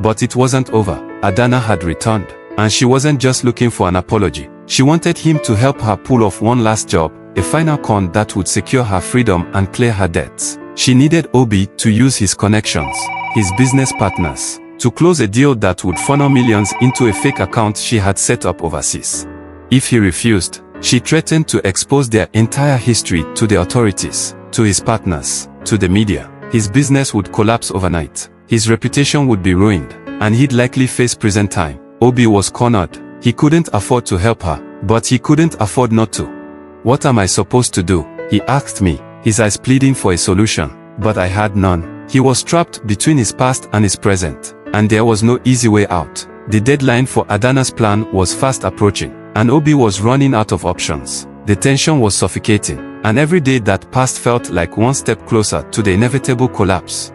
But it wasn't over. Adana had returned. And she wasn't just looking for an apology. She wanted him to help her pull off one last job, a final con that would secure her freedom and clear her debts. She needed Obi to use his connections, his business partners, to close a deal that would funnel millions into a fake account she had set up overseas. If he refused, she threatened to expose their entire history to the authorities, to his partners, to the media. His business would collapse overnight. His reputation would be ruined, and he'd likely face prison time. Obi was cornered. He couldn't afford to help her, but he couldn't afford not to. "What am I supposed to do?" he asked me, his eyes pleading for a solution. But I had none. He was trapped between his past and his present, and there was no easy way out. The deadline for Adana's plan was fast approaching, and Obi was running out of options. The tension was suffocating, and every day that passed felt like one step closer to the inevitable collapse.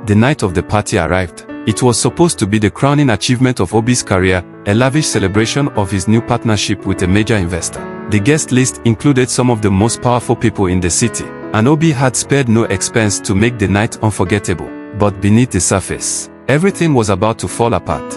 The night of the party arrived. It was supposed to be the crowning achievement of Obi's career, a lavish celebration of his new partnership with a major investor. The guest list included some of the most powerful people in the city, and Obi had spared no expense to make the night unforgettable. But beneath the surface, everything was about to fall apart.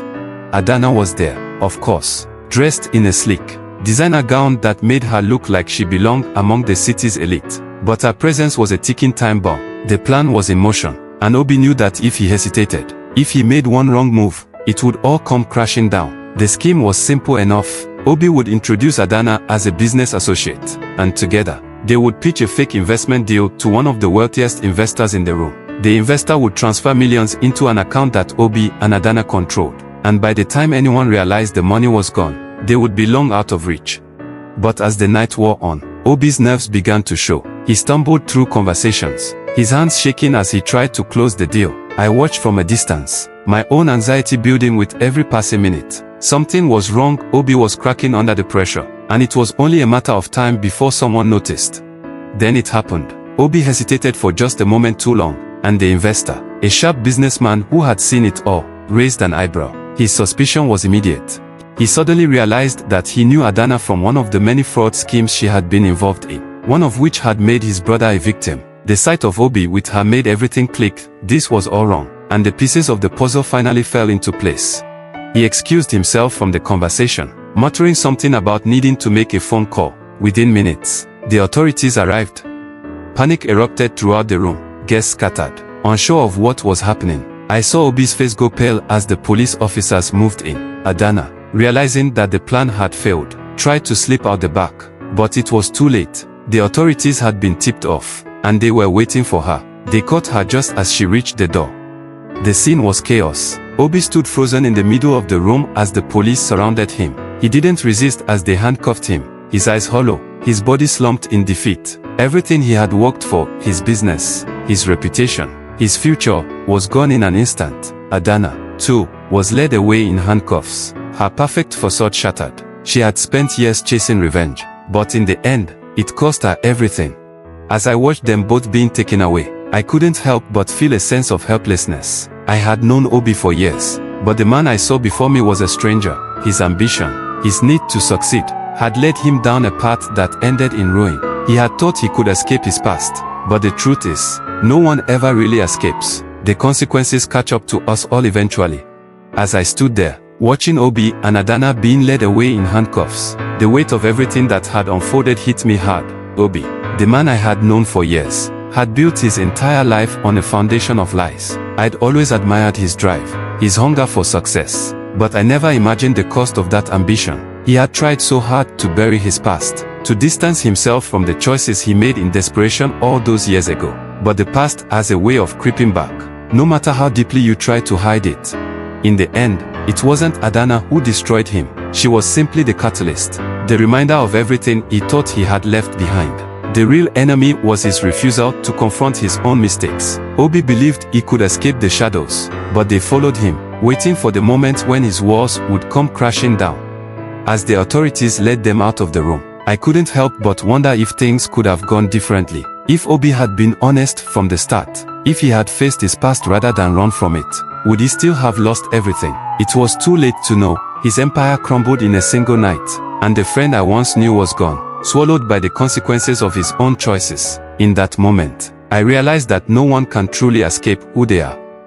Adana was there, of course, dressed in a sleek, designer gown that made her look like she belonged among the city's elite. But her presence was a ticking time bomb. The plan was in motion, and Obi knew that if he hesitated, if he made one wrong move, it would all come crashing down. The scheme was simple enough. Obi would introduce Adana as a business associate, and together, they would pitch a fake investment deal to one of the wealthiest investors in the room. The investor would transfer millions into an account that Obi and Adana controlled, and by the time anyone realized the money was gone, they would be long out of reach. But as the night wore on, Obi's nerves began to show. He stumbled through conversations, his hands shaking as he tried to close the deal. I watched from a distance, my own anxiety building with every passing minute. Something was wrong. Obi was cracking under the pressure, and it was only a matter of time before someone noticed. Then it happened. Obi hesitated for just a moment too long, and the investor, a sharp businessman who had seen it all, raised an eyebrow. His suspicion was immediate. He suddenly realized that he knew Adana from one of the many fraud schemes she had been involved in, one of which had made his brother a victim. The sight of Obi with her made everything click. This was all wrong, and the pieces of the puzzle finally fell into place. He excused himself from the conversation, muttering something about needing to make a phone call. Within minutes, the authorities arrived. Panic erupted throughout the room. Guests scattered, unsure of what was happening. I saw Obi's face go pale as the police officers moved in. Adana, realizing that the plan had failed, tried to slip out the back, but it was too late. The authorities had been tipped off, and they were waiting for her. They caught her just as she reached the door. The scene was chaos. Obi stood frozen in the middle of the room as the police surrounded him. He didn't resist as they handcuffed him, his eyes hollow, his body slumped in defeat. Everything he had worked for, his business, his reputation, his future, was gone in an instant. Adana, too, was led away in handcuffs, her perfect facade shattered. She had spent years chasing revenge, but in the end, it cost her everything. As I watched them both being taken away, I couldn't help but feel a sense of helplessness. I had known Obi for years, but the man I saw before me was a stranger. His ambition, his need to succeed, had led him down a path that ended in ruin. He had thought he could escape his past, but the truth is, no one ever really escapes. The consequences catch up to us all eventually. As I stood there, watching Obi and Adana being led away in handcuffs, the weight of everything that had unfolded hit me hard. Obi, the man I had known for years, had built his entire life on a foundation of lies. I'd always admired his drive, his hunger for success, but I never imagined the cost of that ambition. He had tried so hard to bury his past, to distance himself from the choices he made in desperation all those years ago. But the past has a way of creeping back, no matter how deeply you try to hide it. In the end, it wasn't Adana who destroyed him. She was simply the catalyst, the reminder of everything he thought he had left behind. The real enemy was his refusal to confront his own mistakes. Obi believed he could escape the shadows, but they followed him, waiting for the moment when his walls would come crashing down. As the authorities led them out of the room, I couldn't help but wonder if things could have gone differently. If Obi had been honest from the start, if he had faced his past rather than run from it, would he still have lost everything? It was too late to know. His empire crumbled in a single night, and the friend I once knew was gone, swallowed by the consequences of his own choices. In that moment, I realized that no one can truly escape who they are.